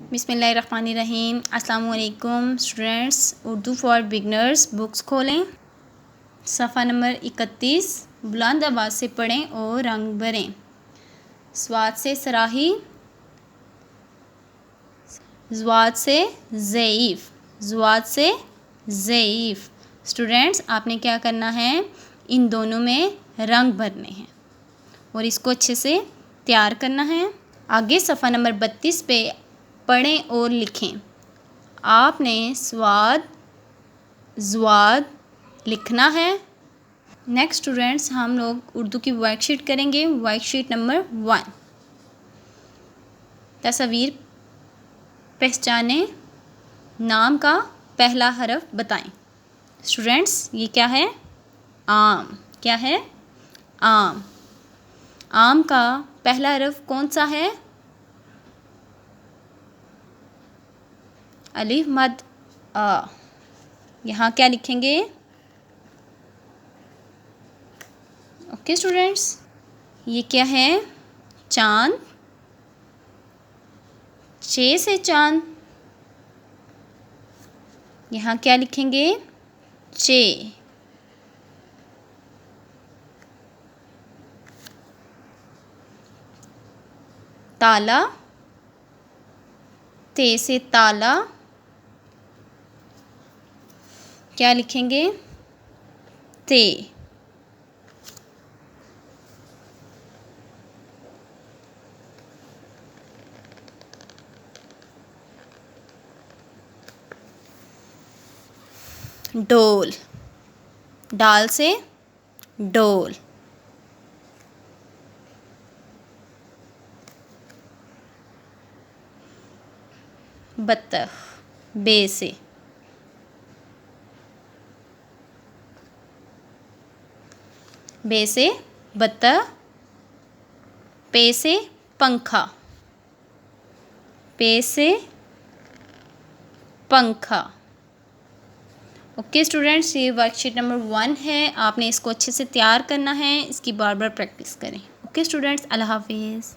बिस्मिल्लाहिर्रहमानिर्रहीम। अस्सलाम वालेकुम students. Urdu for beginners books खोलें। सफ़ा नंबर 31। बुलंद आवाज़ से पढ़ें और रंग भरें। स्वाद से सराही, ज़्वाद से ज़ईफ़, ज़्वाद से ज़ईफ़। स्टूडेंट्स आपने क्या करना है, इन दोनों में रंग भरने हैं और इसको अच्छे से तैयार करना है। आगे सफ़ा नंबर 32 पे पढ़ें और लिखें। आपने स्वाद ज़्वाद लिखना है। नेक्स्ट स्टूडेंट्स हम लोग उर्दू की वर्कशीट करेंगे। Worksheet number 1। तस्वीर पहचाने, नाम का पहला हरफ बताएं। स्टूडेंट्स ये क्या है? आम। क्या है? आम। आम का पहला हरफ कौन सा है? अलिफ मद आ। यहाँ क्या लिखेंगे? ओके स्टूडेंट्स, ये क्या है? चांद। चे से चांद। यहाँ क्या लिखेंगे? चे। ताला। ते से ताला। क्या लिखेंगे? ते। डोल। डाल से डोल। बत्तख। बे से। बे से बत्तख। पे से पंखा। पे से पंखा। ओके स्टूडेंट्स, ये वर्कशीट नंबर 1 है। आपने इसको अच्छे से तैयार करना है, इसकी बार बार प्रैक्टिस करें। ओके स्टूडेंट्स, अल्लाह हाफिज़।